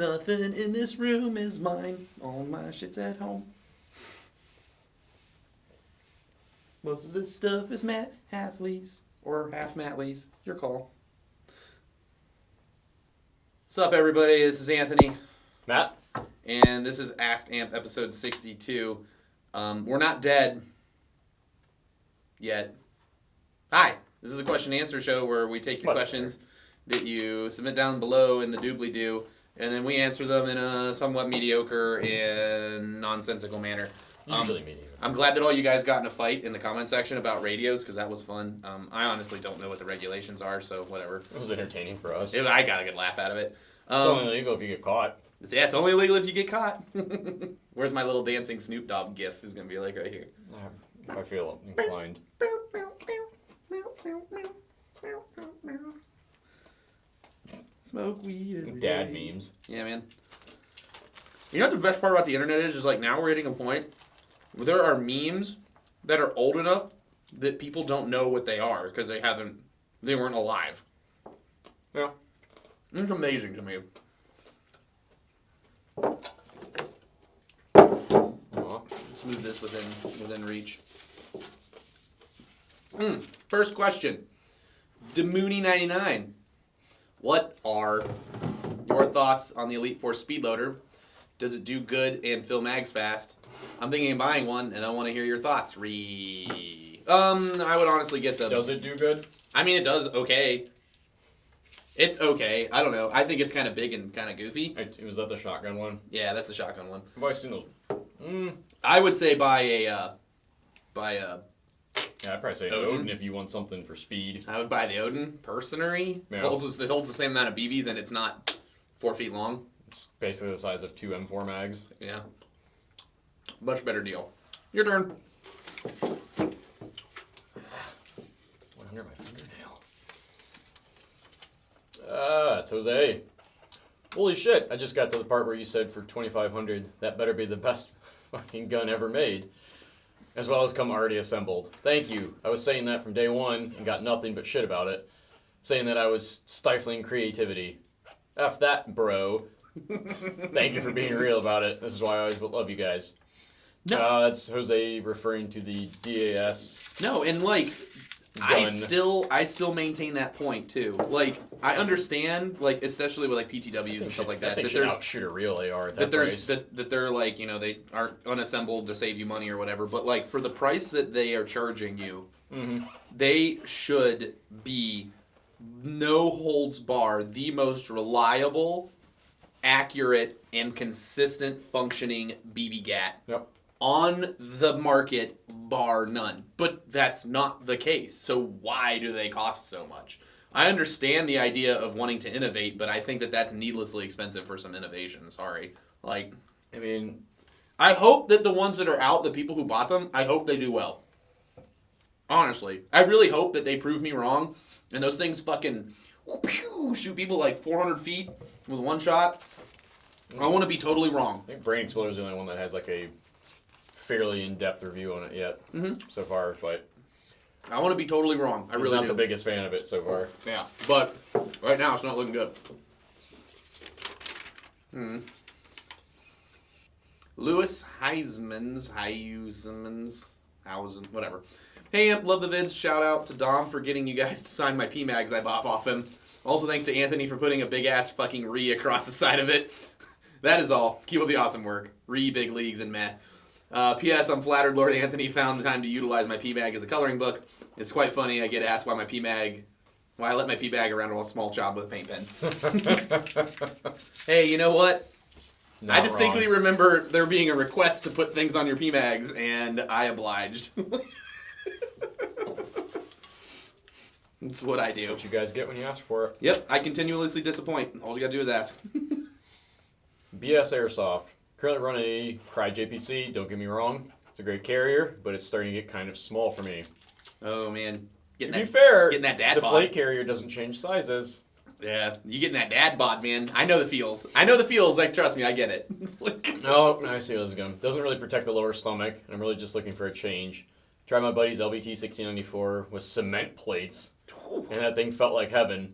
Nothing in this room is mine. All my shit's at home. Most of this stuff is Matt Halfleys or half Matt Lees. Your call. What's up, everybody? This is Anthony. Matt. And this is Ask Amp episode 62. We're not dead yet. Hi. This is a question and answer show where we take your questions that you submit down below in the doobly-doo, and then we answer them in a somewhat mediocre and nonsensical manner. Usually mediocre. I'm glad that all you guys got in a fight in the comment section about radios, because that was fun. I honestly don't know what the regulations are, so whatever. It was entertaining for us. I got a good laugh out of it. It's only illegal if you get caught. Yeah, it's only illegal if you get caught. Where's my little dancing Snoop Dogg gif is going to be like right here. If I feel inclined. Smoke weed every Dad day. memes. Yeah, man. You know what the best part about the internet is like now we're hitting a point where there are memes that are old enough that people don't know what they are because they weren't alive. Yeah. It's amazing to me. Let's move this within reach. First question. Demooney99. What are your thoughts on the Elite Force Speedloader? Does it do good and fill mags fast? I'm thinking of buying one, and I want to hear your thoughts. I would honestly get the... Does it do good? I mean, it does okay. It's okay. I don't know. I think it's kind of big and kind of goofy. Was that the shotgun one? Yeah, that's the shotgun one. I've always seen those. I would say buy a... Yeah, I'd probably say Odin if you want something for speed. I would buy the Odin Mercenary. Yeah. It holds the same amount of BBs, and it's not 4 feet long. It's basically the size of 2 M4 mags. Yeah. Much better deal. Your turn. What under my fingernail? It's Jose. Holy shit, I just got to the part where you said for $2,500, that better be the best fucking gun ever made. As well as come already assembled. Thank you. I was saying that from day one and got nothing but shit about it. Saying that I was stifling creativity. F that, bro. Thank you for being real about it. This is why I always love you guys. No. That's Jose referring to the DAS. No, and like, gun. I still maintain that point too. Like, I understand, like, especially with like PTWs and stuff like that. That should outshoot a real AR at that price. That they're like, you know, they aren't unassembled to save you money or whatever. But like, for the price that they are charging you, they should be no holds bar the most reliable, accurate, and consistent functioning BB Gat. Yep. On the market, bar none. But that's not the case. So why do they cost so much? I understand the idea of wanting to innovate, but I think that that's needlessly expensive for some innovation. Sorry. Like, I mean, I hope that the ones that are out, the people who bought them, I hope they do well. Honestly. I really hope that they prove me wrong, and those things fucking shoot people like 400 feet with one shot. I want to be totally wrong. I think Brain Exploder is the only one that has like a fairly in-depth review on it yet so far, but I want to be totally wrong. I really do. I'm not the biggest fan of it so far. Yeah, but right now it's not looking good. Lewis Heisman's, whatever. Hey, Amp, love the vids. Shout out to Dom for getting you guys to sign my PMags I bought off him. Also, thanks to Anthony for putting a big-ass fucking re across the side of it. That is all. Keep up the awesome work. Re, big leagues, and meh. P.S. I'm flattered Lord Anthony found the time to utilize my PMag as a coloring book. It's quite funny. I get asked why I let my PMag around a small job with a paint pen. Hey, you know what? Not I distinctly wrong. remember there being a request to put things on your PMags, and I obliged. That's what I do. What you guys get when you ask for it. Yep, I continuously disappoint. All you gotta do is ask. BS Airsoft. Currently running a Cry JPC. Don't get me wrong. It's a great carrier, but it's starting to get kind of small for me. Oh, man. To be fair, getting that dad the bod. plate carrier doesn't change sizes. Yeah, you getting that dad bod, man. I know the feels. Like, trust me, I get it. No, I see where this is going. Doesn't really protect the lower stomach. I'm really just looking for a change. Tried my buddy's LBT 1694 with cement plates, and that thing felt like heaven.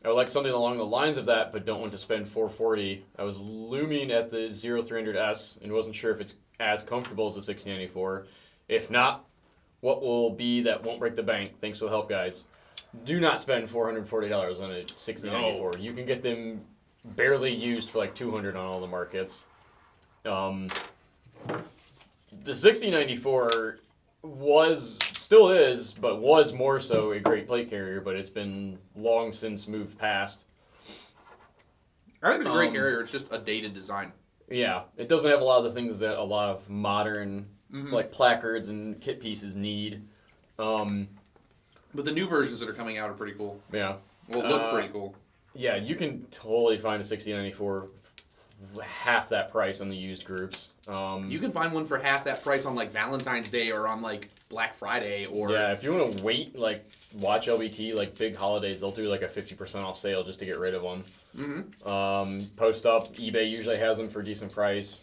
I would like something along the lines of that, but don't want to spend $440. I was looming at the 0300S and wasn't sure if it's as comfortable as the 1694. If not, what will be that won't break the bank? Thanks for the help, guys. Do not spend $440 on a 1694. No. You can get them barely used for like $200 on all the markets. The 1694 still is, but was more so a great plate carrier, but it's been long since moved past. I think it's a great carrier. It's just a dated design. Yeah, it doesn't have a lot of the things that a lot of modern like placards and kit pieces need. But the new versions that are coming out are pretty cool. Yeah. Well, look pretty cool. Yeah, you can totally find a 1694 half that price on the used groups. You can find one for half that price on like Valentine's Day or on like Black Friday or... Yeah, if you want to wait, like watch LBT, like big holidays, they'll do like a 50% off sale just to get rid of them. Post up, eBay usually has them for a decent price.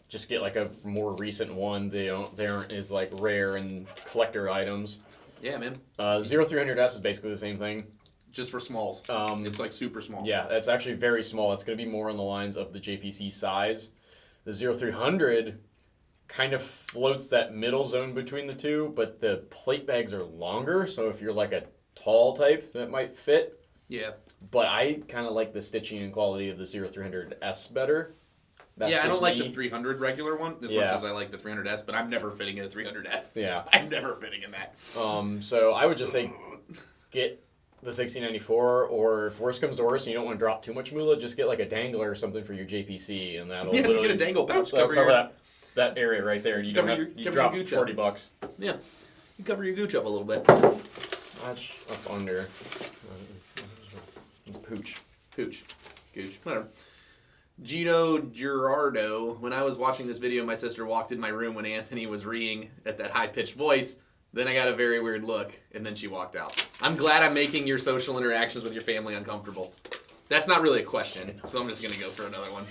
Just get like a more recent one. They aren't as like rare and collector items. Yeah, man. 0300S is basically the same thing. Just for smalls. It's like super small. Yeah, it's actually very small. It's going to be more on the lines of the JPC size. The 0300 kind of floats that middle zone between the two, but the plate bags are longer, so if you're like a tall type, that might fit. Yeah. But I kind of like the stitching and quality of the 0300S better. That's I don't like the 300 regular one as much as I like the 300S, but I'm never fitting in a 300S. Yeah. I'm never fitting in that. So I would just say get the 1694, or if worse comes to worse and you don't want to drop too much moolah, just get like a dangler or something for your JPC, and that'll just get a dangle pouch. Cover that area right there, and you drop $40. Yeah, you cover your gooch up a little bit. Watch up under. Gooch, whatever. Gino Gerardo, when I was watching this video, my sister walked in my room when Anthony was reeing at that high-pitched voice. Then I got a very weird look, and then she walked out. I'm glad I'm making your social interactions with your family uncomfortable. That's not really a question, so I'm just going to go for another one.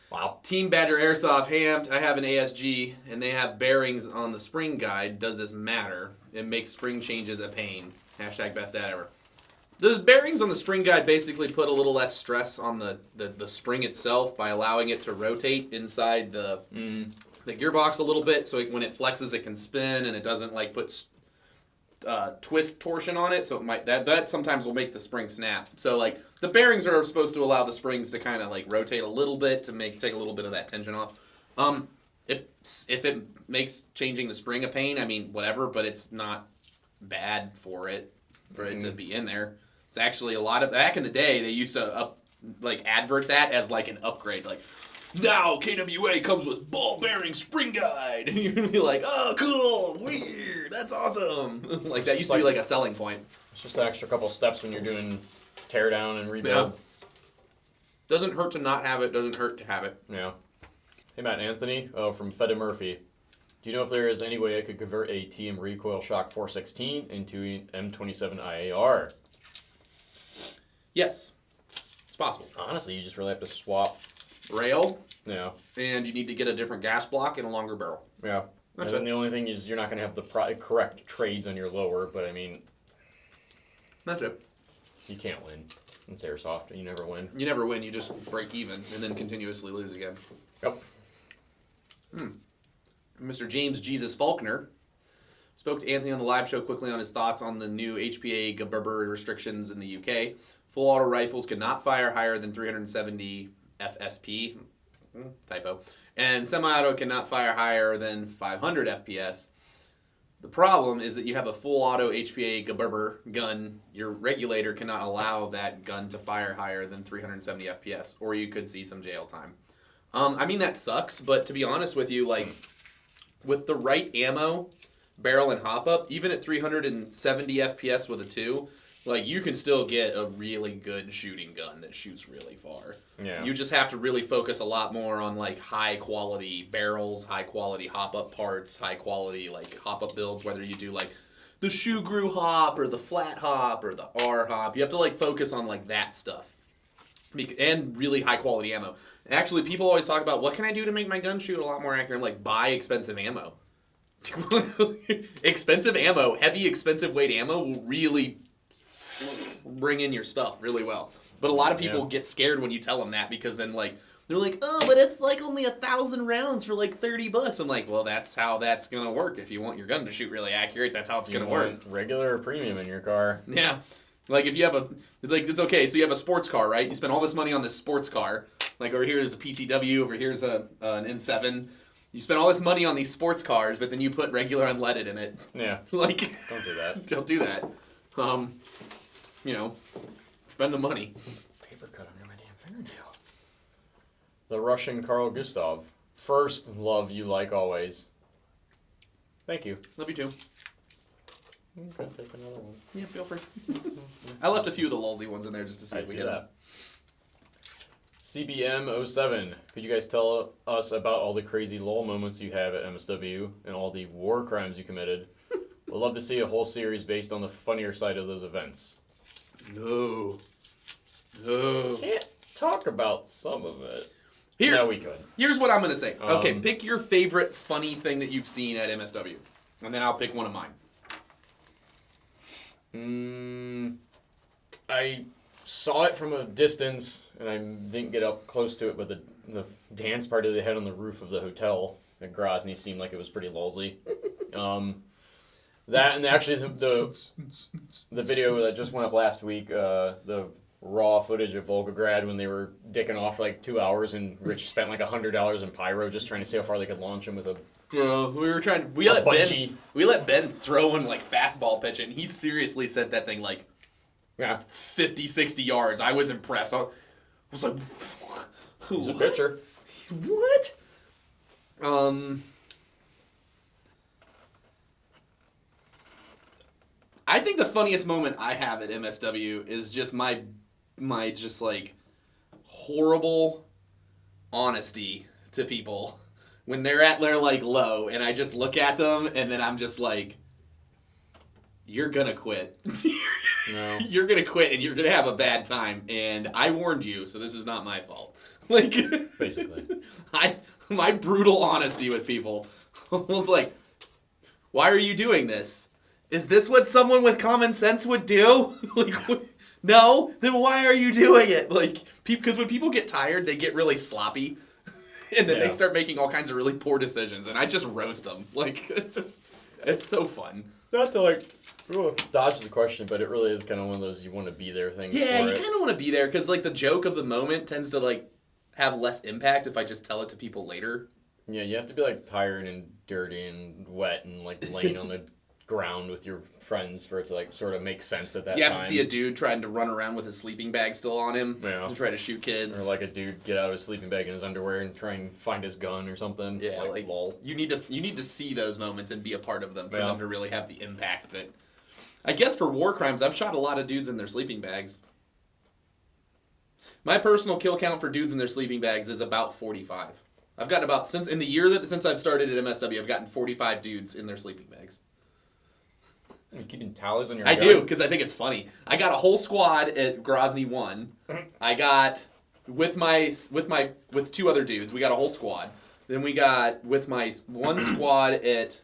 Wow. Team Badger Airsoft, Hamped. I have an ASG, and they have bearings on the spring guide. Does this matter? It makes spring changes a pain. Hashtag best dad ever. The bearings on the spring guide basically put a little less stress on the spring itself by allowing it to rotate inside the gearbox a little bit, so when it flexes, it can spin, and it doesn't like put twist torsion on it. So it might that sometimes will make the spring snap. So like the bearings are supposed to allow the springs to kind of like rotate a little bit to take a little bit of that tension off. If it makes changing the spring a pain, I mean whatever, but it's not bad for it to be in there. It's actually a lot of back in the day they used to advert that as like an upgrade, like. Now KWA comes with ball bearing spring guide, and you're gonna be like, "Oh, cool, weird, that's awesome!" Like that used to be like a selling point. It's just an extra couple steps when you're doing tear down and rebuild. Yeah. Doesn't hurt to not have it. Doesn't hurt to have it. Yeah. Hey Matt and Anthony, from Feda Murphy. Do you know if there is any way I could convert a TM Recoil Shock 416 into an M27 IAR? Yes, it's possible. Honestly, you just really have to swap. Rail. Yeah. And you need to get a different gas block and a longer barrel. Yeah. And then the only thing is you're not going to have the correct trades on your lower, but I mean... That's it. You can't win. It's Airsoft. You never win. You never win. You just break even and then continuously lose again. Yep. Mr. James Jesus Faulkner spoke to Anthony on the live show quickly on his thoughts on the new HPA GBBR restrictions in the UK. Full auto rifles could not fire higher than 370 FSP, typo, and semi-auto cannot fire higher than 500 FPS. The problem is that you have a full auto HPA GBBR gun. Your regulator cannot allow that gun to fire higher than 370 FPS, or you could see some jail time. I mean, that sucks, but to be honest with you, like, with the right ammo, barrel, and hop-up, even at 370 FPS with a 2, like, you can still get a really good shooting gun that shoots really far. Yeah. You just have to really focus a lot more on, like, high-quality barrels, high-quality hop-up parts, high-quality, like, hop-up builds, whether you do, like, the shoe grew hop or the flat hop or the R hop. You have to, like, focus on, like, that stuff. And really high-quality ammo. Actually, people always talk about, what can I do to make my gun shoot a lot more accurate? I'm like, buy expensive ammo. Expensive ammo, heavy expensive weight ammo will really bring in your stuff really well. But a lot of people get scared when you tell them that because then like they're like, oh, but it's like only 1,000 rounds for like $30. I'm like, well, that's how that's gonna work. If you want your gun to shoot really accurate, that's how it's gonna work. Regular or premium in your car? Yeah, like if you have it's okay. So you have a sports car, right? You spend all this money on this sports car. Like over here is a PTW, over here is an N7. You spend all this money on these sports cars, but then you put regular unleaded in it. Yeah. Like, don't do that. Don't do that. Spend the money. Paper cut under my damn fingernail. The Russian Carl Gustav. First, love you like always. Thank you. Love you too. Okay, take another one. Yeah, feel free. I left a few of the lulzy ones in there just to see if we get them. CBM07. Could you guys tell us about all the crazy lol moments you have at MSW and all the war crimes you committed? Would love to see a whole series based on the funnier side of those events. No. Can't talk about some of it. No, we could. Here's what I'm going to say. Okay, pick your favorite funny thing that you've seen at MSW. And then I'll pick one of mine. I saw it from a distance, and I didn't get up close to it, but the dance party they had on the roof of the hotel at Grozny seemed like it was pretty lolzy. That and actually the video that just went up last week, the raw footage of Volgograd when they were dicking off for like 2 hours, and Rich spent like $100 in pyro just trying to see how far they could launch him with a. We let Ben throw in like fastball pitch, and he seriously sent that thing like 50, 60 yards. I was impressed. I was like, he's a pitcher. What? I think the funniest moment I have at MSW is just my just like horrible honesty to people when they're at their like low, and I just look at them and then I'm just like, you're gonna quit. No. You're gonna quit and you're gonna have a bad time, and I warned you, so this is not my fault. Like, basically, my brutal honesty with people was like, why are you doing this? Is this what someone with common sense would do? Like, no? Then why are you doing it? Like, because when people get tired, they get really sloppy, and then they start making all kinds of really poor decisions, and I just roast them. Like, it's so fun. Not to like dodge the question, but it really is kind of one of those you want to be there things. Yeah, you kind of want to be there because like the joke of the moment tends to like have less impact if I just tell it to people later. Yeah, you have to be like tired and dirty and wet and like laying on the ground with your friends for it to like sort of make sense at that time. You have to see a dude trying to run around with his sleeping bag still on him to try to shoot kids. Or like a dude get out of his sleeping bag in his underwear and try and find his gun or something. Yeah, like lol. You need to see those moments and be a part of them for them to really have the impact that. I guess for war crimes, I've shot a lot of dudes in their sleeping bags. My personal kill count for dudes in their sleeping bags is about 45. I've gotten about since I've started at MSW, I've gotten 45 dudes in their sleeping bags. Are you keeping tallies on your I gun? do, because I think it's funny. I got a whole squad at Grozny 1. I got with two other dudes, we got a whole squad. Then we got with my one squad at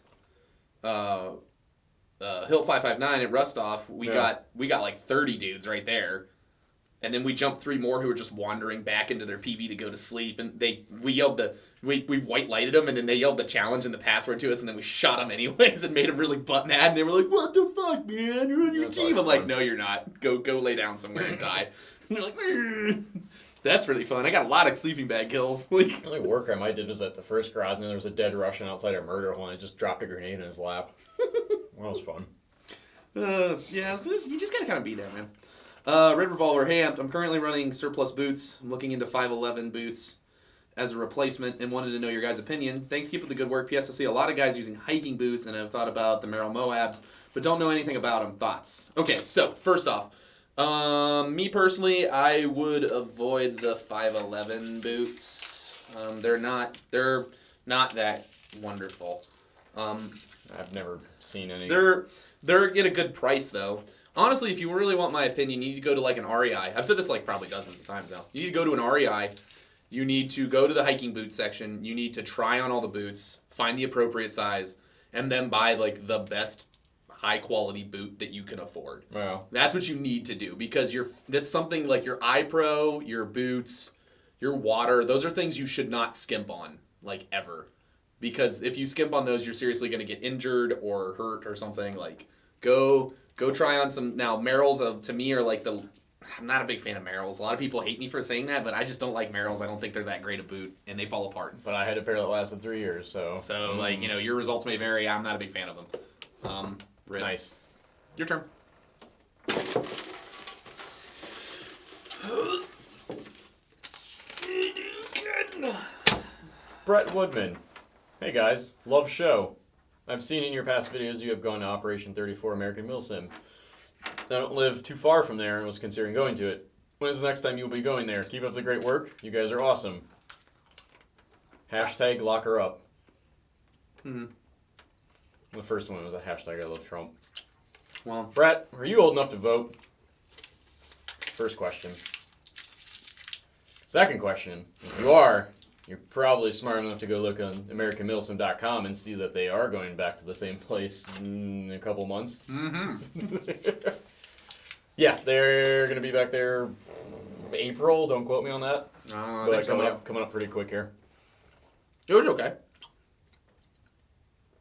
Hill 559 at Rustov, we got like 30 dudes right there. And then we jumped 3 more who were just wandering back into their PB to go to sleep, and we white lighted them, and then they yelled the challenge and the password to us, and then we shot them anyways and made them really butt mad. And they were like, "What the fuck, man? You're on your team." I'm like, "No, you're not. Go lay down somewhere and die." And they're like, "Ugh." That's really fun. I got a lot of sleeping bag kills. Like, the only war crime I did was at the first Grozny. There was a dead Russian outside a murder hole, and I just dropped a grenade in his lap. That was fun. You just gotta kind of be there, man. Red Revolver, hey, I'm currently running surplus boots. I'm looking into 511 boots as a replacement and wanted to know your guys' opinion. Thanks, keep up the good work. P.S. I see a lot of guys using hiking boots and have thought about the Merrell Moabs, but don't know anything about them. Thoughts? Okay, so first off, me personally, I would avoid the 511 boots. They're not that wonderful. I've never seen any. They're at a good price though. Honestly, if you really want my opinion, you need to go to like an REI. I've said this like probably dozens of times now. You need to go to an REI. You need to go to the hiking boot section. You need to try on all the boots, find the appropriate size, and then buy like the best high quality boot that you can afford. Wow. That's what you need to do, because that's something like your iPro, your boots, your water, those are things you should not skimp on, like, ever. Because if you skimp on those, you're seriously going to get injured or hurt or something. Like, go try on some. Now, Merrells, to me, are like I'm not a big fan of Merrells. A lot of people hate me for saying that, but I just don't like Merrells. I don't think they're that great a boot, and they fall apart. But I had a pair that lasted 3 years, so. So, like, you know, your results may vary. I'm not a big fan of them. Rip. Nice. Your turn. Brett Woodman. Hey guys, love show. I've seen in your past videos you have gone to Operation 34 American MilSim. I don't live too far from there and was considering going to it. When is the next time you'll be going there? Keep up the great work. You guys are awesome. Hashtag lock her up. Mm-hmm. The first one was a hashtag I love Trump. Well, Brett, are you old enough to vote? First question. Second question. If you are, you're probably smart enough to go look on AmericanMilSim.com and see that they are going back to the same place in a couple months. mm-hmm. Yeah, they're going to be back there April. Don't quote me on that. But coming up pretty quick here. It was okay.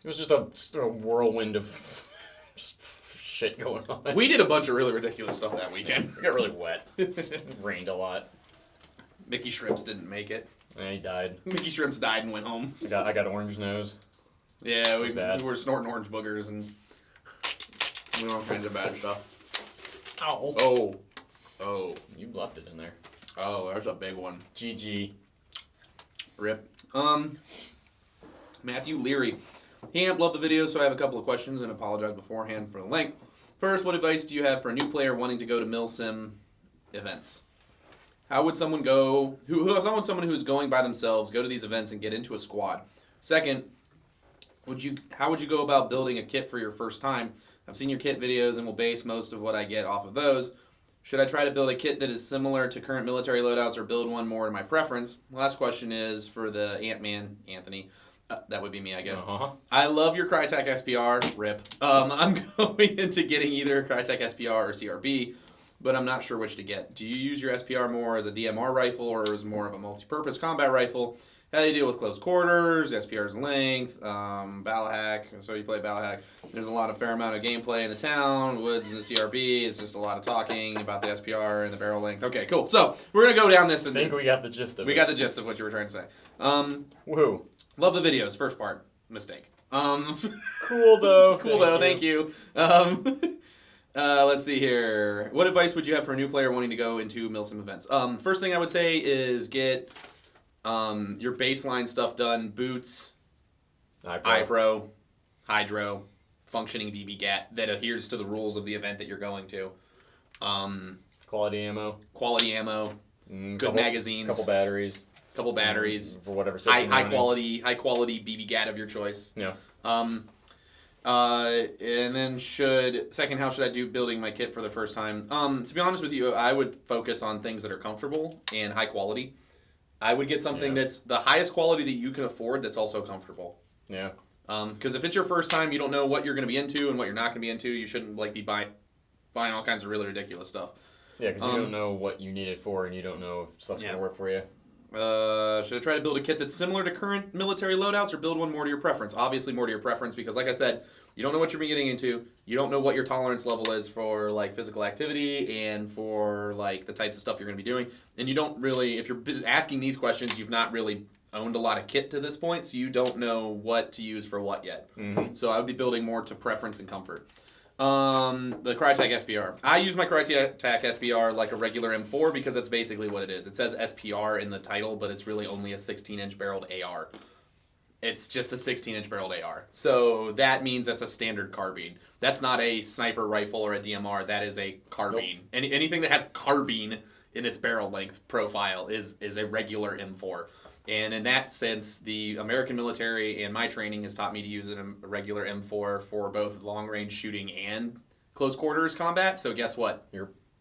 It was just a whirlwind of just shit going on. We did a bunch of really ridiculous stuff that weekend. It got really wet. It rained a lot. Mickey Shrimps didn't make it. And he died. Mickey Shrimps died and went home. I got orange nose. Yeah, we bad. were snorting orange boogers and we all kinds of bad stuff. Ow. Oh. You left it in there. Oh, there's a big one. GG. Rip. Matthew Leary. Hey, love the video, so I have a couple of questions and apologize beforehand for the length. First, what advice do you have for a new player wanting to go to MilSim events? How would someone go, someone who's going by themselves, go to these events and get into a squad? Second, how would you go about building a kit for your first time? I've seen your kit videos and will base most of what I get off of those. Should I try to build a kit that is similar to current military loadouts or build one more to my preference? Last question is for the Ant-Man, Anthony. That would be me, I guess. Uh-huh. I love your Crytek SPR. Rip. I'm going into getting either Crytek SPR or CRB, but I'm not sure which to get. Do you use your SPR more as a DMR rifle or as more of a multi-purpose combat rifle? How do you deal with close quarters, SPR's length, battle hack? So you play battle hack. There's a fair amount of gameplay in the town, woods and the CRB. It's just a lot of talking about the SPR and the barrel length. Okay, cool. So we're going to go down this. I think we got the gist of it. We got the gist of what you were trying to say. Woohoo. Love the videos. First part. Mistake. Cool though. Thank you. Let's see here. What advice would you have for a new player wanting to go into MilSim events? First thing I would say is get your baseline stuff done. Boots, iPro, Hydro, functioning BB-GAT that adheres to the rules of the event that you're going to. Quality ammo. Good magazines. Couple batteries. For whatever system high quality BB-GAT of your choice. Yeah. And then second, how should I do building my kit for the first time? To be honest with you, I would focus on things that are comfortable and high quality. I would get something that's the highest quality that you can afford that's also comfortable. Yeah. Because if it's your first time, you don't know what you're going to be into and what you're not going to be into. You shouldn't be buying all kinds of really ridiculous stuff. Yeah, because you don't know what you need it for, and you don't know if stuff's going to work for you. Should I try to buid a kit that's similar to current military loadouts or build one more to your preference? Obviously more to your preference because, like I said, you don't know what you're getting into. You don't know what your tolerance level is for physical activity and for the types of stuff you're going to be doing. And you don't really, if you're asking these questions, you've not really owned a lot of kit to this point, so you don't know what to use for what yet. Mm-hmm. So I would be building more to preference and comfort. The Crytek SPR. I use my Crytek SPR like a regular M4 because that's basically what it is. It says SPR in the title, but it's really only a 16-inch barreled AR. It's just a 16-inch barreled AR. So that means that's a standard carbine. That's not a sniper rifle or a DMR. That is a carbine. Nope. Anything that has carbine in its barrel length profile is a regular M4. And in that sense, the American military and my training has taught me to use a regular M4 for both long-range shooting and close quarters combat. So guess what?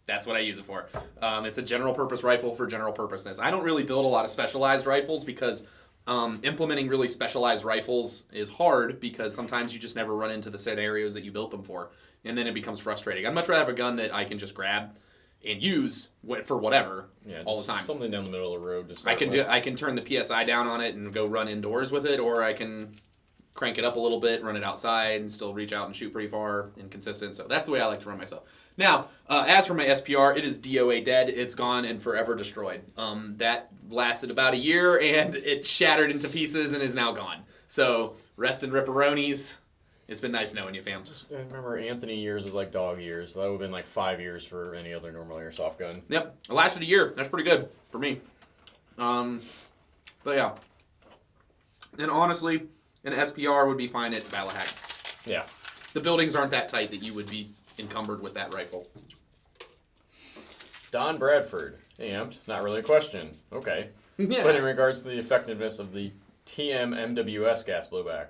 That's what I use it for. It's a general-purpose rifle for general purposeness. I don't really build a lot of specialized rifles because Implementing really specialized rifles is hard because sometimes you just never run into the scenarios that you built them for, and then it becomes frustrating. I'd much rather have a gun that I can just grab and use for whatever all the time. Something down the middle of the road. I can turn the PSI down on it and go run indoors with it, or I can crank it up a little bit, run it outside, and still reach out and shoot pretty far and consistent. So that's the way I like to run myself. Now, as for my SPR, it is DOA dead. It's gone and forever destroyed. That lasted about a year, and it shattered into pieces and is now gone. So rest in ripperonis. It's been nice knowing you, fam. I remember Anthony years was like dog years. So that would have been like 5 years for any other normal airsoft gun. Yep, it lasted a year. That's pretty good for me. But yeah. And honestly, an SPR would be fine at Battle Hack. Yeah. The buildings aren't that tight that you would be encumbered with that rifle. Don Bradford. Amped. Not really a question. Okay. Yeah. But in regards to the effectiveness of the TM MWS gas blowback,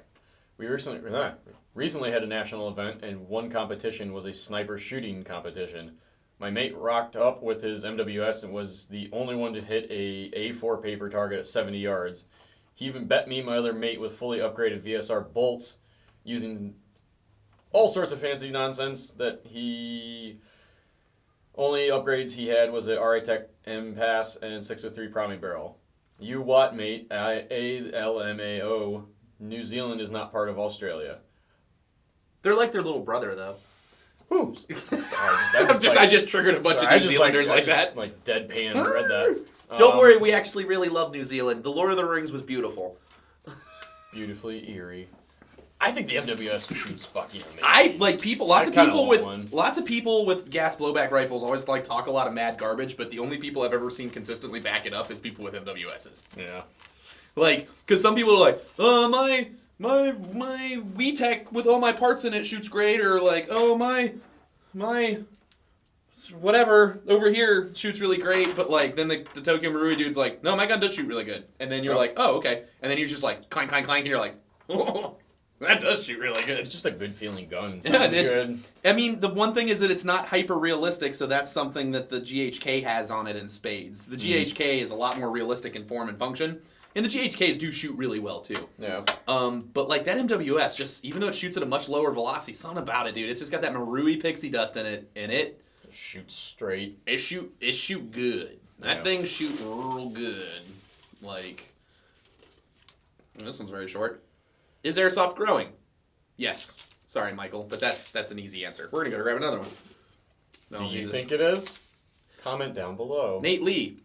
we recently had a national event, and one competition was a sniper shooting competition. My mate rocked up with his MWS and was the only one to hit a A4 paper target at 70 yards. He even bet me my other mate with fully upgraded VSR bolts using all sorts of fancy nonsense that he... Only upgrades he had was a RA-Tech M-Pass and 603 priming barrel. You what, mate? ALMAO. New Zealand is not part of Australia. They're like their little brother, though. Whew. I'm sorry. I just triggered a bunch of New Zealanders like that. Like deadpan read that. Don't worry, we actually really love New Zealand. The Lord of the Rings was beautiful. Beautifully eerie. I think the MWS shoots fucking amazing. Lots of people with gas blowback rifles always like talk a lot of mad garbage, but the only people I've ever seen consistently back it up is people with MWSs. Yeah. Like, because some people are like, my WeTech with all my parts in it shoots great, or like, my whatever over here shoots really great, but like then the Tokyo Marui dude's like, no, my gun does shoot really good, and then you're like, oh, okay, and then you're just like clank clank clank, and you're like, oh, that does shoot really good. It's just a good feeling gun. Yeah, good. I mean, the one thing is that it's not hyper realistic, so that's something that the GHK has on it in spades. The GHK is a lot more realistic in form and function. And the GHKs do shoot really well, too. Yeah. But, like, that MWS, just, even though it shoots at a much lower velocity, something about it, dude. It's just got that Marui pixie dust in it, and it shoots straight. It shoot good. That thing shoot real good. Like, this one's very short. Is Airsoft growing? Yes. Sorry, Michael, but that's an easy answer. We're going to go grab another one. Do you think it is? Comment down below. Nate Lee,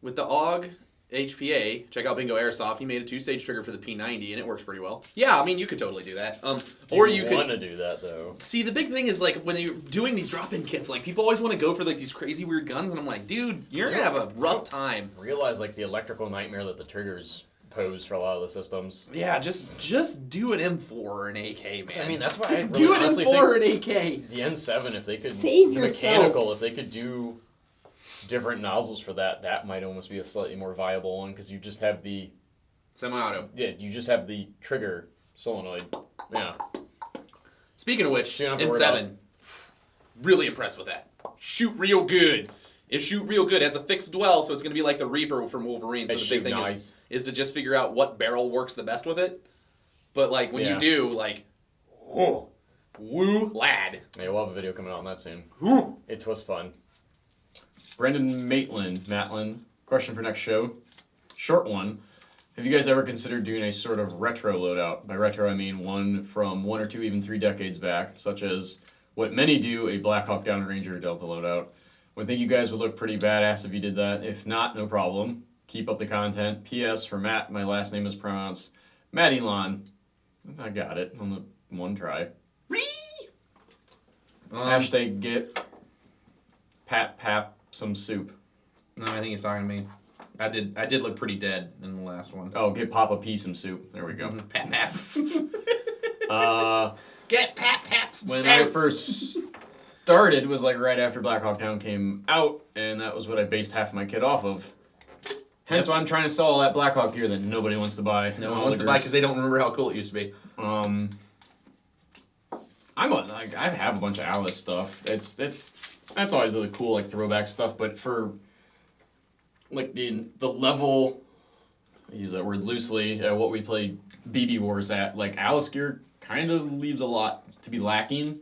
with the AUG HPA, check out Bingo Airsoft. He made a 2-stage trigger for the P90, and it works pretty well. Yeah, I mean, you could totally do that. You want to do that, though. See, the big thing is, like, when you're doing these drop-in kits, like, people always want to go for, like, these crazy weird guns, and I'm like, dude, you're going to have a rough time. Realize, like, the electrical nightmare that the triggers pose for a lot of the systems. Yeah, just do an M4 or an AK, man. I mean, that's why just do an M4 or an AK. The N7, if they could... Save the yourself. mechanical, if they could do different nozzles for that might almost be a slightly more viable one, because you just have the... Semi-auto. Yeah, you just have the trigger solenoid. Yeah. Speaking of which, So N7, really impressed with that. Shoot real good. It shoot real good. It has a fixed dwell, so it's going to be like the Reaper from Wolverine. So the big thing is to just figure out what barrel works the best with it. But like when you do, like, whoa, woo, lad. Yeah, we'll have a video coming out on that soon. Woo. It was fun. Brendan Matlin, question for next show. Short one. Have you guys ever considered doing a sort of retro loadout? By retro, I mean one from 1 or 2, even 3 decades back, such as what many do, a Black Hawk Down Ranger Delta loadout. I think you guys would look pretty badass if you did that. If not, no problem. Keep up the content. P.S. for Matt, my last name is pronounced Matt Elon. I got it on the one try. Hashtag get pap some soup. No, I think he's talking to me. I did look pretty dead in the last one. Oh, get Papa P some soup. There we go. Pap pap. Get pap some When soup. I first started was like right after Black Hawk Down came out, and that was what I based half of my kit off of. Hence why I'm trying to sell all that Black Hawk gear that nobody wants to buy. No one wants to buy because they don't remember how cool it used to be. I have a bunch of Alice stuff. That's always really cool, like throwback stuff. But for like the level I use that word loosely, what we played BBwarz at, like Alice gear kind of leaves a lot to be lacking.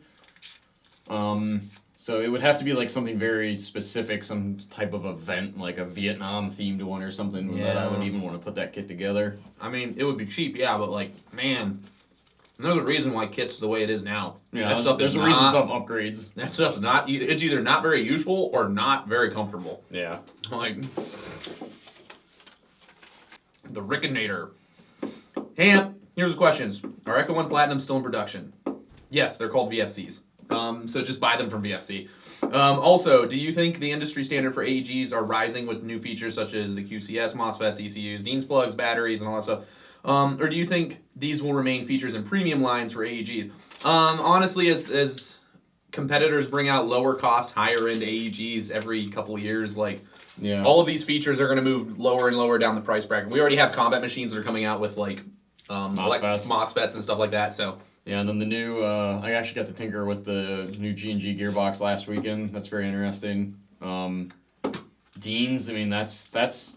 So it would have to be like something very specific, some type of event, like a Vietnam themed one or something that I would even want to put that kit together. I mean, it would be cheap, yeah, but like, man, there's a reason why kit's the way it is now. Yeah, that stuff there's is a reason not, stuff upgrades. That stuff's not. It's either not very useful or not very comfortable. Yeah. Like the Rickinator. Hamp, here's the questions. Are Echo 1 Platinum still in production? Yes, they're called VFCs. So just buy them from VFC. Also, do you think the industry standard for AEGs are rising with new features such as the QCS, MOSFETs, ECUs, Dean's plugs, batteries, and all that stuff? Or do you think these will remain features in premium lines for AEGs? Honestly, as competitors bring out lower cost, higher end AEGs every couple of years, like all of these features are going to move lower and lower down the price bracket. We already have combat machines that are coming out with like MOSFETs and stuff like that. So yeah, and then the new I actually got to tinker with the new G&G gearbox last weekend. That's very interesting. Dean's, I mean that's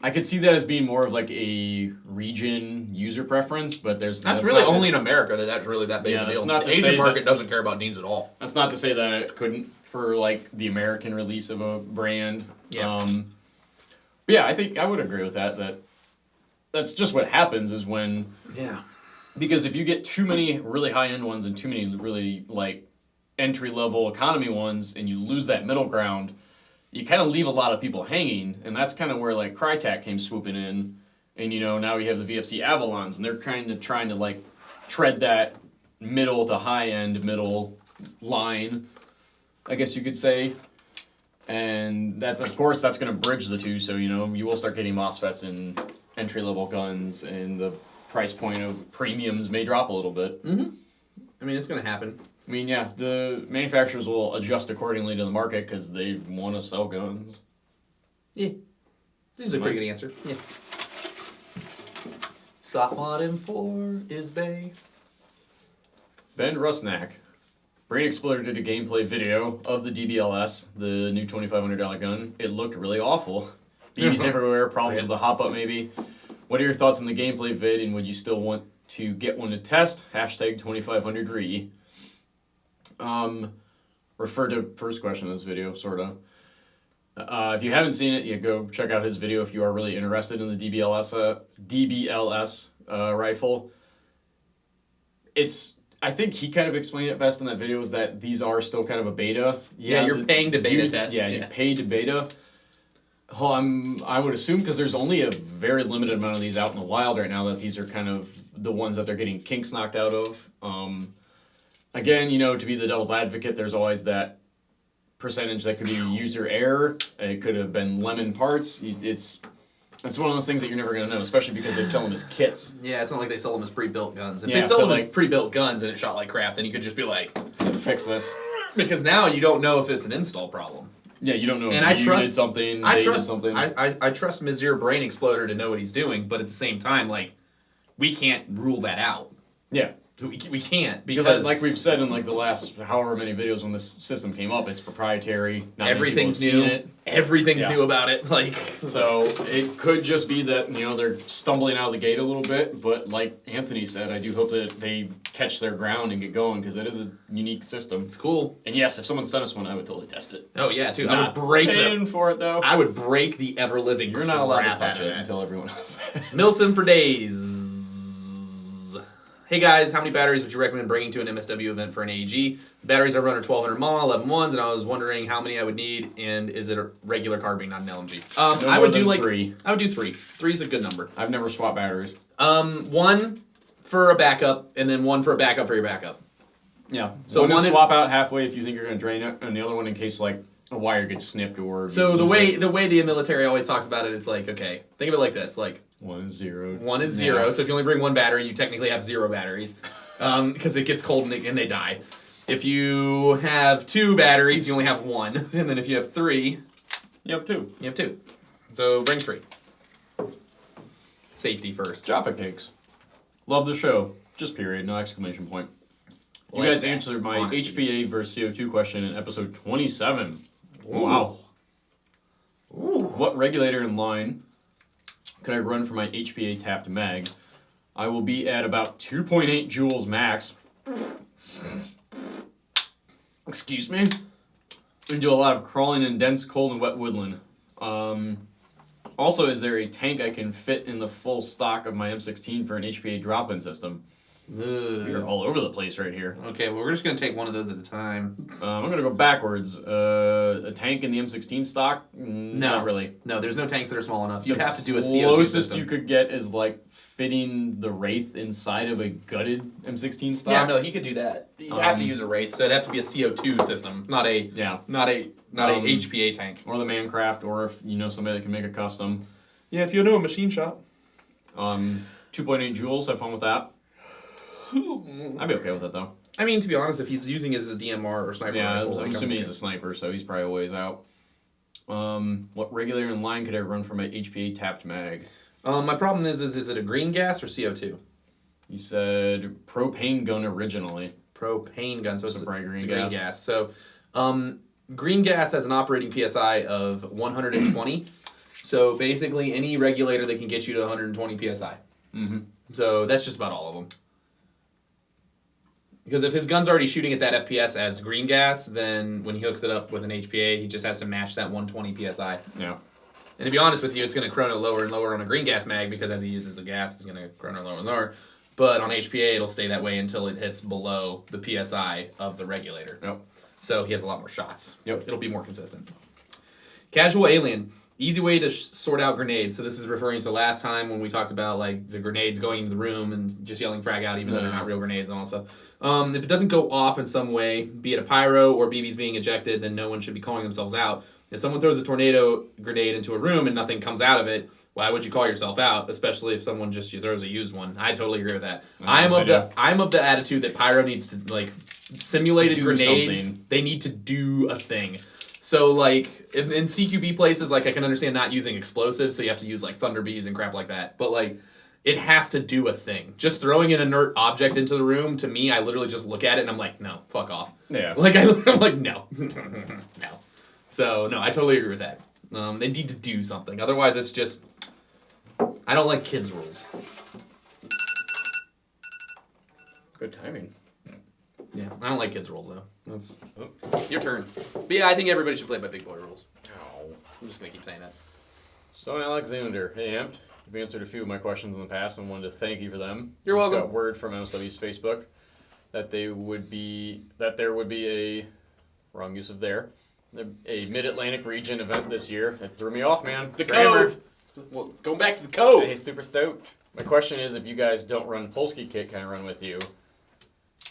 I could see that as being more of like a region user preference, but that's really only in America that's really that big of a deal. The Asian market doesn't care about Dean's at all. That's not to say that it couldn't for like the American release of a brand. Yeah. But yeah, I think I would agree with that. That's just what happens is when because if you get too many really high end ones and too many really like entry level economy ones, and you lose that middle ground, you kind of leave a lot of people hanging, and that's kind of where like Crytek came swooping in, and now we have the VFC Avalons, and they're trying to like tread that middle to high end middle line, I guess you could say, and that's of course that's going to bridge the two, so you will start getting MOSFETs and entry level guns, and the price point of premiums may drop a little bit. Mm-hmm. I mean, it's going to happen. I mean, yeah, the manufacturers will adjust accordingly to the market because they want to sell guns. Yeah. Seems a pretty good answer. Yeah. Softwad M4 is Bay. Ben Rusnak. Brain Exploder did a gameplay video of the DBLS, the new $2,500 gun. It looked really awful. BBs everywhere, problems with the hop-up maybe. What are your thoughts on the gameplay vid, and would you still want to get one to test? Hashtag 2500re. Refer to first question of this video, sort of. If you haven't seen it, go check out his video if you are really interested in the DBLS rifle. I think he kind of explained it best in that video, is that these are still kind of a beta. Yeah, you're paying to beta test. Yeah, you pay to beta. I would assume, because there's only a very limited amount of these out in the wild right now, that these are kind of the ones that they're getting kinks knocked out of. Again, to be the devil's advocate, there's always that percentage that could be user error. It could have been lemon parts. It's one of those things that you're never going to know, especially because they sell them as kits. Yeah, it's not like they sell them as pre-built guns. If they sell them as pre-built guns and it shot like crap, then you could just be like, fix this. Because now you don't know if it's an install problem. Yeah, you don't know and if you did something, they did something. I trust Mizir Brain Exploder to know what he's doing, but at the same time, like, we can't rule that out. Yeah. We can't, because like we've said in like the last however many videos when this system came up, it's proprietary. Everything's new. Everything's new about it. Like, so it could just be that they're stumbling out of the gate a little bit, but like Anthony said, I do hope that they catch their ground and get going, because it is a unique system. It's cool. And yes, if someone sent us one, I would totally test it. Oh yeah, too. I would break them for it though. I would break the ever living. You're not allowed to touch it until everyone else. MilSim for days. Hey guys, how many batteries would you recommend bringing to an MSW event for an AEG? The batteries I run are 1200 mAh, 11 ones, and I was wondering how many I would need, and is it a regular carbine, not an LMG? I would do like 3. I would do 3. 3 is a good number. I've never swapped batteries. 1 for a backup, and then 1 for a backup for your backup. Yeah. So one is swap out halfway if you think you're going to drain it, and the other one in case like a wire gets snipped or. So the way the military always talks about it, it's like, okay, think of it like this, like. 1 is 0. 1 is 0, so if you only bring 1 battery, you technically have 0 batteries, because it gets cold and they die. If you have 2 batteries, you only have 1, and then if you have 3, you have 2. You have 2. So bring 3. Safety first. Jaffa cakes. Love the show. Just period. No exclamation point. You guys answered my HPA versus CO2 question in episode 27. Ooh. Wow. Ooh. What regulator in line could I run for my HPA tapped mag? I will be at about 2.8 joules max. Excuse me. And do a lot of crawling in dense, cold, and wet woodland. Also, is there a tank I can fit in the full stock of my M16 for an HPA drop-in system? We're all over the place right here. Okay, well, we're just going to take one of those at a time. I'm going to go backwards. A tank in the M16 stock? Not really. No, there's no tanks that are small enough. You'd have to do a CO2 system. The closest you could get is like fitting the Wraith inside of a gutted M16 stock. Yeah, no, he could do that. You'd have to use a Wraith, so it'd have to be a CO2 system, not a HPA tank. Or the Mancraft, or if you know somebody that can make a custom. Yeah, if you know a machine shop. 2.8 joules, have fun with that. I'd be okay with it though. I mean, to be honest, if he's using it as a DMR or sniper rifle, I'm assuming he's a sniper, so he's probably a ways out. What regular in line could I run for my HPA tapped mag? My problem is it a green gas or CO2? You said propane gun originally. Propane gun, so it's bright green gas. So, green gas has an operating PSI of 120. So basically, any regulator that can get you to 120 PSI. Mm-hmm. So that's just about all of them. Because if his gun's already shooting at that FPS as green gas, then when he hooks it up with an HPA, he just has to match that 120 PSI. Yeah. And to be honest with you, it's going to chrono lower and lower on a green gas mag because as he uses the gas, it's going to chrono lower and lower. But on HPA, it'll stay that way until it hits below the PSI of the regulator. Yep. So he has a lot more shots. Yep. It'll be more consistent. Casual alien. Easy way to sort out grenades. So this is referring to last time when we talked about like the grenades going into the room and just yelling frag out even though they're not real grenades and all that stuff. If it doesn't go off in some way, be it a pyro or BBs being ejected, then no one should be calling themselves out. If someone throws a tornado grenade into a room and nothing comes out of it, why would you call yourself out? Especially if someone just throws a used one. I totally agree with that. I'm of the attitude that pyro needs to like simulated grenades. Something. They need to do a thing. So, like, in CQB places, like, I can understand not using explosives, so you have to use, like, thunder bees and crap like that. But, like, it has to do a thing. Just throwing an inert object into the room, to me, I literally just look at it and I'm like, no, fuck off. Yeah. Like, I'm like, no. No. So, no, I totally agree with that. They need to do something. Otherwise, it's just, I don't like kids' rules. Good timing. Yeah, I don't like kids' rules, though. That's your turn. But yeah, I think everybody should play by big boy rules. Oh. I'm just going to keep saying that. Stone Alexander. Hey, Amped. You've answered a few of my questions in the past and wanted to thank you for them. You're welcome. Got word from MSW's Facebook that there would be a wrong use of there. A Mid-Atlantic region event this year. It threw me off, man. The Cove! Well, going back to the Cove! Hey, super stoked. My question is, if you guys don't run Polsky Kit, can I run with you?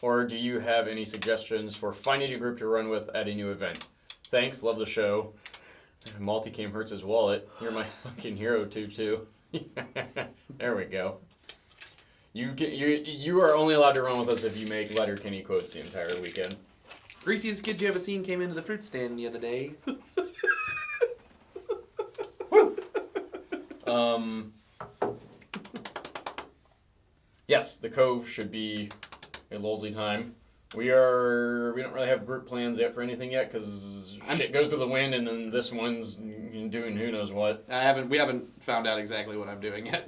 Or do you have any suggestions for finding a group to run with at a new event? Thanks, love the show. Multicam hurts his wallet. You're my fucking hero too. There we go. You are only allowed to run with us if you make Letterkenny quotes the entire weekend. Greasiest kid you ever seen came into the fruit stand the other day. Yes, the Cove should be a lolsy time. We don't really have group plans yet for anything yet because shit goes to the wind, and then this one's doing who knows what. We haven't found out exactly what I'm doing yet.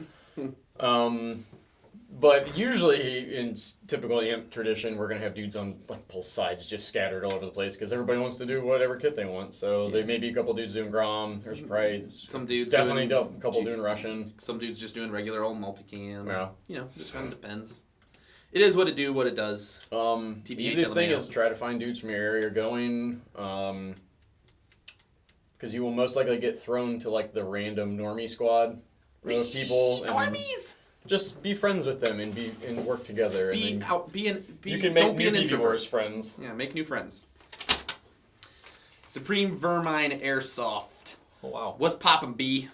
But usually in typical AMP tradition, we're gonna have dudes on like both sides just scattered all over the place because everybody wants to do whatever kit they want. So there may be a couple dudes doing Grom. There's probably some dudes definitely a couple doing Russian. Some dudes just doing regular old multicam. Yeah. You know, just kind of depends. It is what it does. The easiest thing is try to find dudes from your area going, because you will most likely get thrown to like the random normie squad of people. Normies. Just be friends with them and work together. You can make new BBwarz friends. Yeah, make new friends. Supreme Vermine Airsoft. Oh wow. What's poppin', B?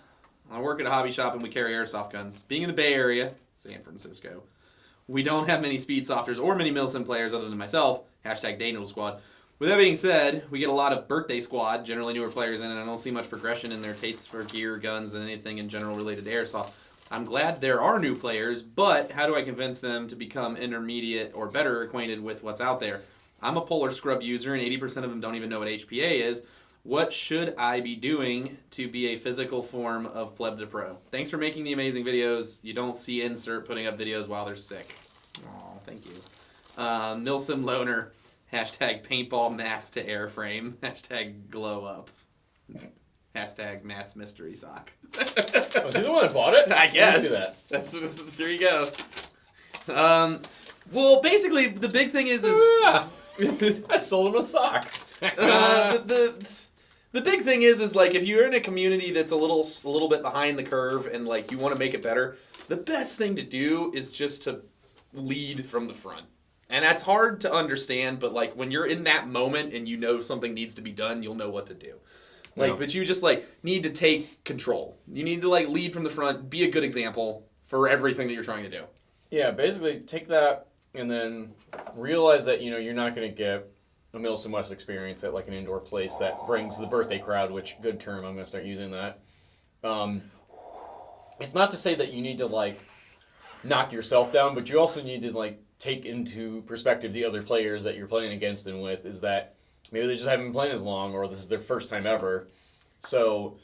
I work at a hobby shop and we carry airsoft guns. Being in the Bay Area, San Francisco, we don't have many speedsofters or many MilSim players other than myself. #Daniel Squad. With that being said, we get a lot of birthday squad, generally newer players in, and I don't see much progression in their tastes for gear, guns, and anything in general related to airsoft. I'm glad there are new players, but how do I convince them to become intermediate or better acquainted with what's out there? I'm a Polar Scrub user, and 80% of them don't even know what HPA is. What should I be doing to be a physical form of pleb to pro? Thanks for making the amazing videos. You don't see Insert putting up videos while they're sick. Aw, thank you. MilSim Loner. Hashtag paintball mask to airframe. Hashtag glow up. Hashtag Matt's mystery sock. Was he the one that bought it? I guess. I didn't see that. That's there you go. Well, basically, the big thing is I sold him a sock. the big thing is like if you're in a community that's a little bit behind the curve and like you want to make it better, the best thing to do is just to lead from the front. And that's hard to understand, but like when you're in that moment and you know something needs to be done, you'll know what to do. Like, No. but you just like need to take control. You need to like lead from the front, be a good example for everything that you're trying to do. Yeah, basically take that and then realize that you're not going to get a MilSim West experience at like an indoor place that brings the birthday crowd, which good term, I'm going to start using that. It's not to say that you need to like knock yourself down, but you also need to like take into perspective the other players that you're playing against and with, is that maybe they just haven't been playing as long or this is their first time ever. So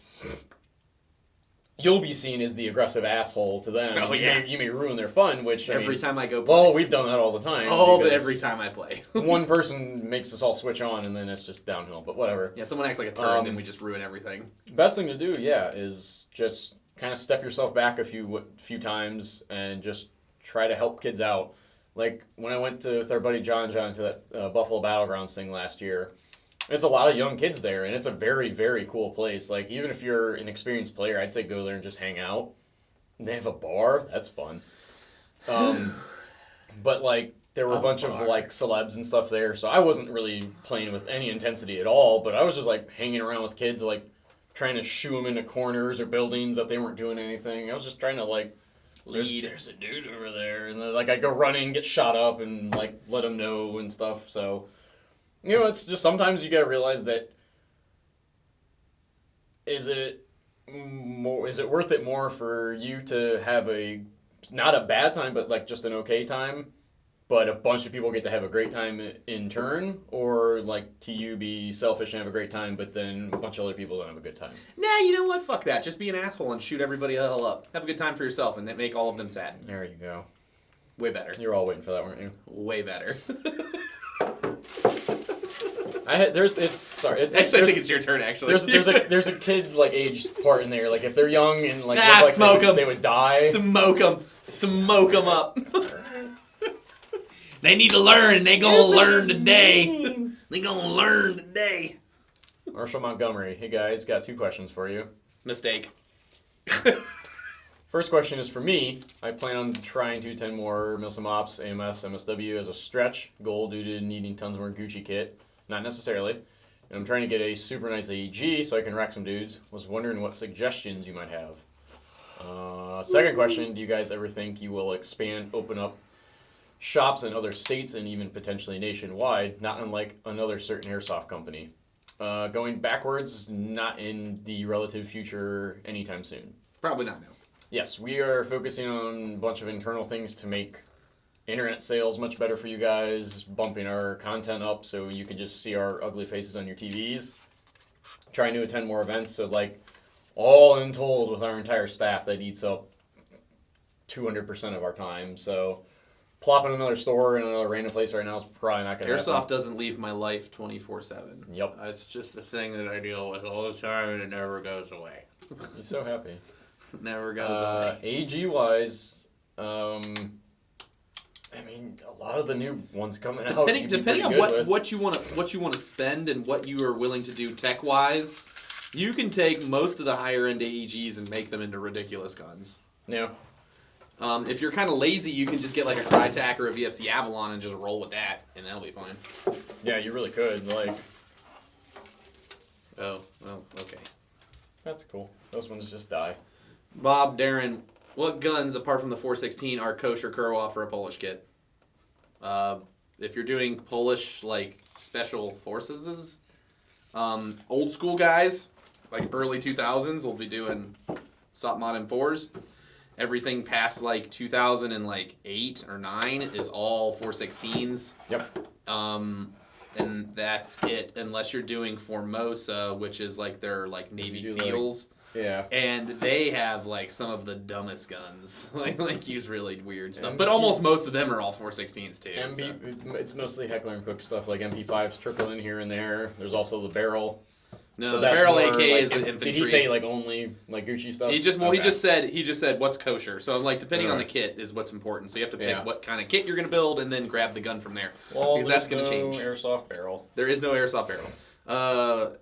you'll be seen as the aggressive asshole to them. Oh, yeah. You may ruin their fun, which Every time I go play. well, we've done that all the time. But because every time I play. one person makes us all switch on, and then it's just downhill. But whatever. Yeah, someone acts like a turd, and then we just ruin everything. Best thing to do, is just kind of step yourself back a few times and just try to help kids out. Like when I went with our buddy John to that Buffalo Battlegrounds thing last year, it's a lot of young kids there, and it's a very, very cool place. Like even if you're an experienced player, I'd say go there and just hang out. They have a bar. That's fun. But like there were a bunch of like celebs and stuff there, so I wasn't really playing with any intensity at all. But I was just like hanging around with kids, like trying to shoo them into corners or buildings that they weren't doing anything. I was just trying to like lead. There's a dude over there, and then, like I go running, get shot up, and like let them know and stuff. So it's just sometimes you gotta realize that is it worth it more for you to have not a bad time, but like just an okay time, but a bunch of people get to have a great time in turn, or like to you be selfish and have a great time, but then a bunch of other people don't have a good time? Nah, you know what? Fuck that. Just be an asshole and shoot everybody the hell up. Have a good time for yourself and then make all of them sad. There you go. Way better. You were all waiting for that, weren't you? Way better. Actually, I think it's your turn. Actually, there's a kid like age part in there. Like if they're young and like, smoke them. They would die. Smoke them up. They need to learn. They gonna learn today. They gonna learn today. Marshall Montgomery. Hey guys, got 2 questions for you. Mistake. First question is for me. I plan on trying to attend more MilSim Ops, AMS, MSW as a stretch goal due to needing tons more Gucci kit. Not necessarily. And I'm trying to get a super nice AEG so I can wreck some dudes. Was wondering what suggestions you might have. Second question, do you guys ever think you will open up shops in other states and even potentially nationwide, not unlike another certain airsoft company? Going backwards, not in the relative future anytime soon. Probably not, no. Yes, we are focusing on a bunch of internal things to make internet sales much better for you guys, bumping our content up so you can just see our ugly faces on your TVs, trying to attend more events. So like all in told with our entire staff, that eats up 200% of our time. So plopping another store in another random place right now is probably not going to happen. Airsoft doesn't leave my life 24/7. Yep. It's just a thing that I deal with all the time and it never goes away. He's so happy. Never goes away. AG wise, I mean, a lot of the new ones coming out. Depending on what you want to spend and what you are willing to do tech wise, you can take most of the higher end AEGs and make them into ridiculous guns. Yeah. If you're kind of lazy, you can just get like a Crytek or a VFC Avalon and just roll with that, and that'll be fine. Yeah, you really could. Like. Oh, well, okay. That's cool. Those ones just die. Bob, Darren, what guns apart from the 416 are kosher Kurwa for a Polish kit? If you're doing Polish like special forces, old school guys like early 2000s will be doing SOP Mod M4s. Everything past like 2008 or 9 is all 416s. Yep. and that's it. Unless you're doing Formosa, which is like their like Navy You do, SEAls. Yeah. And they have like some of the dumbest guns, like use really weird stuff. MP But almost most of them are all 416s too. It's mostly Heckler and Koch stuff, like MP5s trickle in here and there. There's also the barrel. No, But the that's barrel more, AK like, is infantry. Did he say like only like Gucci stuff? He just said what's kosher. So like depending on the Alright. kit is what's important. So you have to pick Yeah. what kind of kit you're gonna build and then grab the gun from there. Well, because that's gonna no change. Airsoft barrel. There is no airsoft barrel.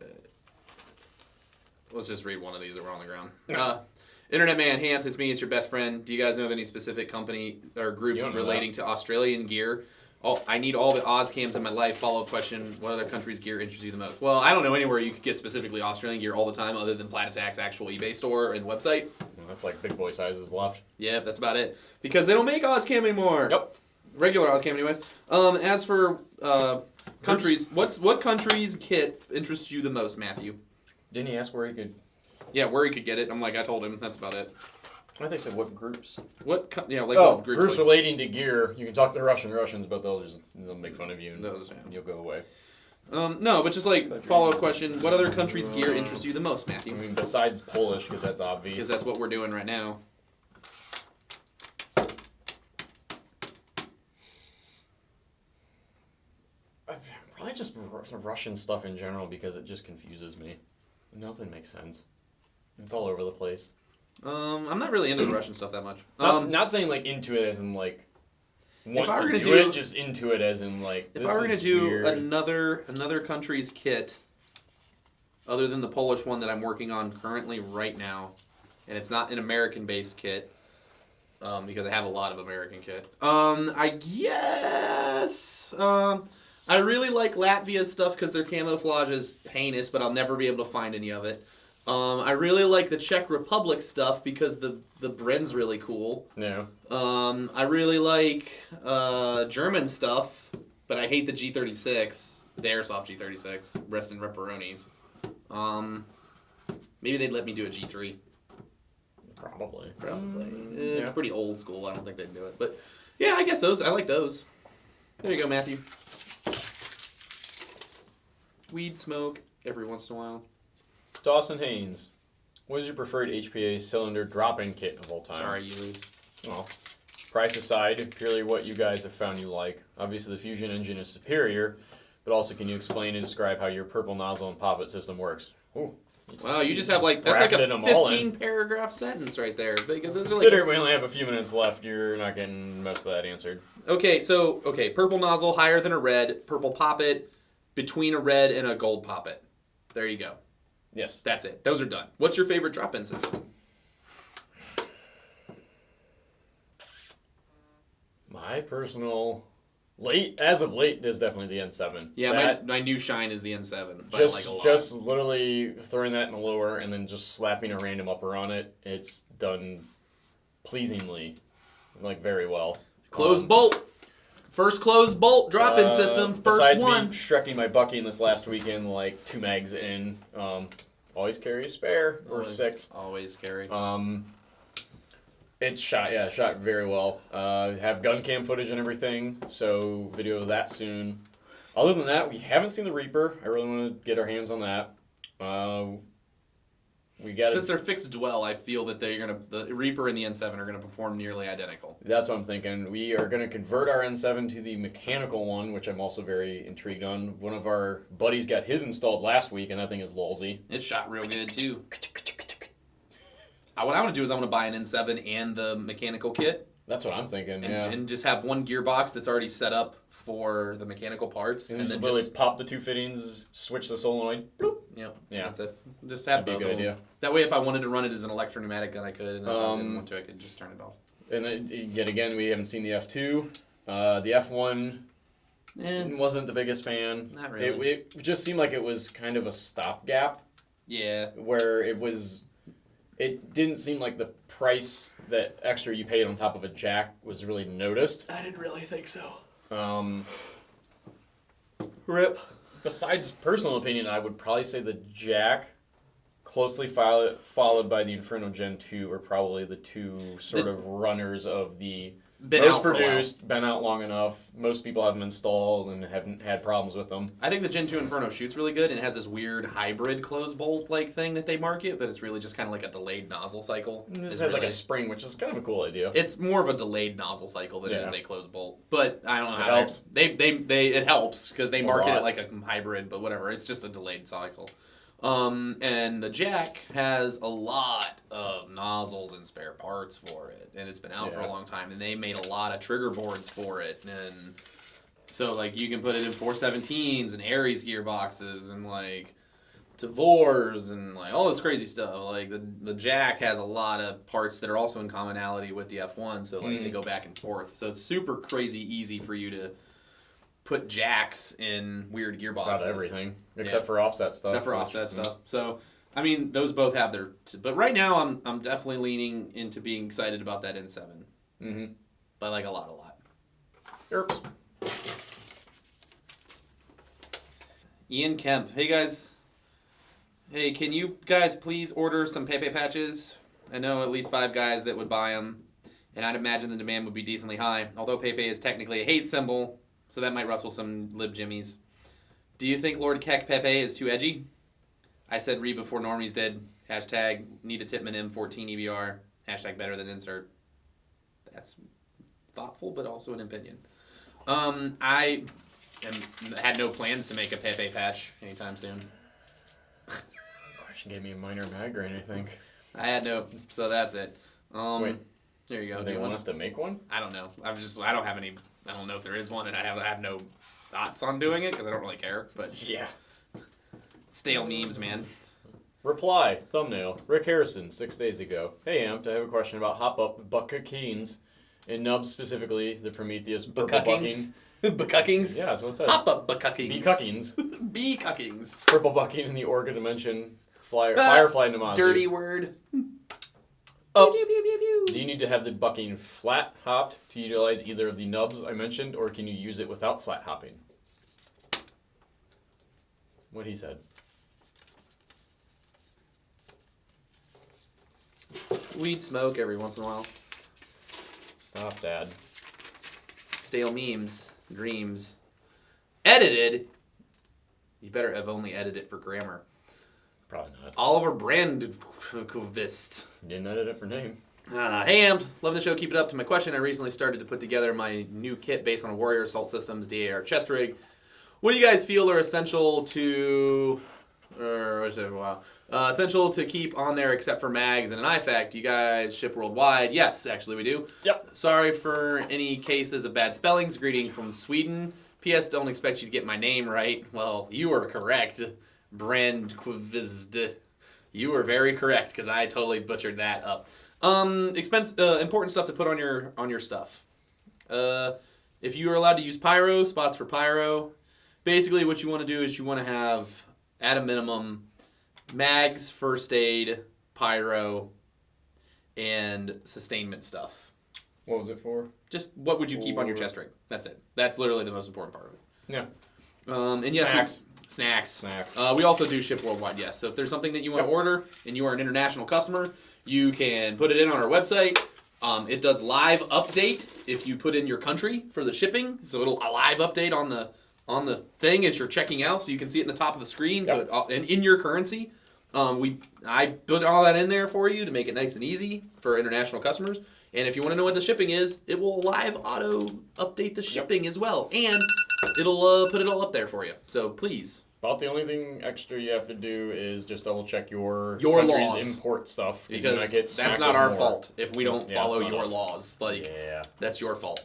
Let's just read one of these that were on the ground. Internet man, Hamp, it's me, it's your best friend. Do you guys know of any specific company or groups relating to Australian gear? I need all the Oz cams in my life. Follow-up question, what other countries' gear interests you the most? Well, I don't know anywhere you could get specifically Australian gear all the time other than Plat Attack's actual eBay store and website. Well, that's like big boy sizes left. Yeah, that's about it. Because they don't make Oz cam anymore. Yep. Regular Oz cam anyways. As for countries, what country's kit interests you the most, Matthew? Didn't he ask where he could? Yeah, where he could get it. I'm like, I told him. That's about it. I think so. What groups? What Groups like, relating to gear. You can talk to the Russians, but they'll make fun of you and you'll go away. No, but just like follow-up question: what other country's gear interests you the most, Matthew? I mean, besides Polish, because that's obvious. Because that's what we're doing right now. Probably just Russian stuff in general because it just confuses me. Nothing makes sense. It's all over the place. I'm not really into the Russian stuff that much. Not saying like into it as in like want if I were to to do it, just into it as in like. If this I were gonna is do weird. another country's kit, other than the Polish one that I'm working on currently right now, and it's not an American-based kit, because I have a lot of American kit. I guess I really like Latvia's stuff because their camouflage is heinous, but I'll never be able to find any of it. I really like the Czech Republic stuff because the Bren's really cool. Yeah. I really like German stuff, but I hate the G36, the Airsoft G36. Rest in ripperonis. Maybe they'd let me do a G3. Probably. It's pretty old school. I don't think they'd do it. But yeah, I guess those. I like those. There you go, Matthew. Weed smoke every once in a while. Dawson Haynes, what is your preferred HPA cylinder drop-in kit of all time? Sorry, you lose. Well, price aside, purely what you guys have found you like. Obviously, the Fusion engine is superior, but also can you explain and describe how your purple nozzle and pop-it system works? Ooh. Wow, you just have like that's like a Bracketed 'em all in. 15-paragraph sentence right there. Because it's really Consider we only have a few minutes left. You're not getting most of that answered. Okay, so purple nozzle higher than a red, purple poppet between a red and a gold poppet. There you go. Yes. That's it. Those are done. What's your favorite drop-in system? My personal as of late is definitely the N7. Yeah, my new shine is the N7. But Just, I like a lot. just literally throwing that in the lower and then just slapping a random upper on it. It's done pleasingly, like very well. Closed bolt. First closed bolt drop-in system. First besides one. me shrekking my Bucky this last weekend, like 2 mags in. Always carry a spare or 6. Always carry. It shot very well. Have gun cam footage and everything, so video of that soon. Other than that, we haven't seen the Reaper. I really want to get our hands on that. Since they're fixed dwell, I feel that the Reaper and the N7 are gonna perform nearly identical. That's what I'm thinking. We are going to convert our N7 to the mechanical one, which I'm also very intrigued on. One of our buddies got his installed last week, and that thing is lolsy. It shot real good too. What I want to do is I want to buy an N7 and the mechanical kit. That's what I'm thinking, And just have one gearbox that's already set up for the mechanical parts. And then just pop the 2 fittings, switch the solenoid. Bloop. Yep. Yeah. That's it. Just have That'd both be a of good them. idea. That way if I wanted to run it as an electro-pneumatic gun, I could. And if I didn't want to, I could just turn it off. And then, yet again, we haven't seen the F2. The F1 wasn't the biggest fan. Not really. It just seemed like it was kind of a stopgap. Yeah. Where it didn't seem like the price that extra you paid on top of a jack was really noticed. I didn't really think so. Rip. Besides personal opinion, I would probably say the jack, closely followed by the Inferno Gen 2, are probably the 2 sort of runners of the been Most out for a while. produced, been out long enough. Most people have them installed and haven't had problems with them. I think the Gen 2 Inferno shoots really good, and it has this weird hybrid closed bolt like thing that they market, but it's really just kind of like a delayed nozzle cycle. It It's just has like really- a spring, which is kind of a cool idea. It's more of a delayed nozzle cycle than it is Yeah. a closed bolt. But I don't know. It helps. It helps because they A market it lot. like a hybrid, but whatever. It's just a delayed cycle. And the Jack has a lot of nozzles and spare parts for it, and it's been out for a Yeah. long time. And they made a lot of trigger boards for it, and so like you can put it in 417s and Aries gearboxes and like Tavors and like all this crazy stuff. Like the Jack has a lot of parts that are also in commonality with the F1, so like they go back and forth. So it's super crazy easy for you to put jacks in weird gearboxes. About everything, except for offset stuff. Except for offset stuff. So I mean, those both have their. But right now, I'm definitely leaning into being excited about that N7. Mm-hmm. But like a lot. Erps. Ian Kemp. Hey guys. Hey, can you guys please order some Pepe patches? I know at least 5 guys that would buy them, and I'd imagine the demand would be decently high. Although Pepe is technically a hate symbol, so that might rustle some lib jimmies. Do you think Lord Keck Pepe is too edgy? I said re before normies did. Hashtag need a Tipman M14 EBR. Hashtag better than insert. That's thoughtful, but also an opinion. I had no plans to make a Pepe patch anytime soon. She gave me a minor migraine, I think. I had no, so that's it. Wait. There you go. Do Do they you want want us to make one? I don't know. I don't have any. I don't know if there is one, and I have no thoughts on doing it because I don't really care. But Yeah. stale memes, man. Reply, thumbnail, Rick Harrison, 6 days ago. Hey, Amped, I have a question about hop-up buckakines, and nubs specifically, the Prometheus purple bucking. Buckings. Yeah, that's what it says. Hop up buckings. Bee cuckings. Bee cuckings. Purple bucking in the Orca dimension. Firefly Namazu. Dirty word. Ups. Pew, pew, pew, pew. Do you need to have the bucking flat hopped to utilize either of the nubs I mentioned, or can you use it without flat hopping? What he said. Weed smoke every once in a while. Stop, Dad. Stale memes. Dreams. Edited. You better have only edited it for grammar. Probably not. Oliver Brandquist. Didn't edit it for name. Hey, Amped. Love the show. Keep it up. To my question, I recently started to put together my new kit based on a Warrior Assault Systems DAR chest rig. What do you guys feel are essential to... essential to keep on there except for mags and an IFAC? Do you guys ship worldwide? Yes, actually we do. Yep. Sorry for any cases of bad spellings. Greeting from Sweden. P.S. Don't expect you to get my name right. Well, you are correct. Brandquist. You were very correct because I totally butchered that up. Important stuff to put on your stuff. If you are allowed to use pyro, spots for pyro. Basically, what you want to do is you want to have, at a minimum, mags, first aid, pyro, and sustainment stuff. What was it for? Just what would you keep on your chest rig? That's it. That's literally the most important part of it. Yeah. And yes, Snacks. Snacks. We also do ship worldwide, yes. So if there's something that you want to order and you are an international customer, you can put it in on our website. It does live update if you put in your country for the shipping. So it'll live update on the thing as you're checking out, so you can see it in the top of the screen. Yep. So and in your currency. I put all that in there for you to make it nice and easy for international customers. And if you want to know what the shipping is, it will live auto update the shipping as well, and it'll put it all up there for you. So please. About the only thing extra you have to do is just double check your Your country's laws. import stuff, you Because might get that's smacked not with our more. fault if we don't Yeah, follow it's not your us. laws. Like, Yeah, that's your fault.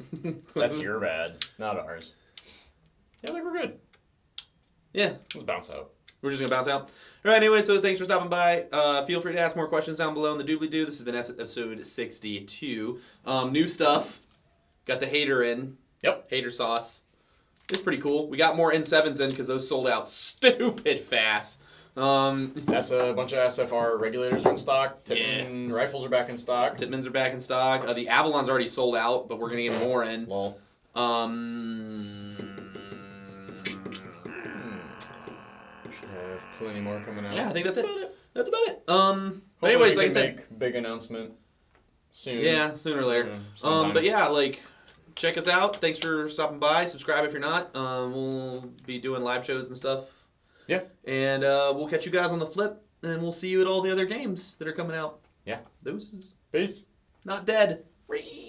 that's your bad, not ours. Yeah, I think we're good. Yeah, Let's bounce out. we're just going to bounce out. All right, anyway, so thanks for stopping by. Feel free to ask more questions down below in the doobly-doo. This has been episode 62. New stuff. Got the hater in. Yep. Hater sauce. It's pretty cool. We got more N7s in because those sold out stupid fast. That's a bunch of SFR regulators are in stock. Tipman rifles are back in stock. Titmans are back in stock. The Avalon's already sold out, but we're going to get more in. Lol. Should have plenty more coming out. Yeah, I think that's it. That's about it. But Hopefully anyways, we like I can said, make big announcement soon. Yeah, sooner or later. sometime. But yeah, like, check us out. Thanks for stopping by. Subscribe if you're not. We'll be doing live shows and stuff. Yeah. And we'll catch you guys on the flip, and we'll see you at all the other games that are coming out. Yeah. Deuces. Peace. Not dead. Whee!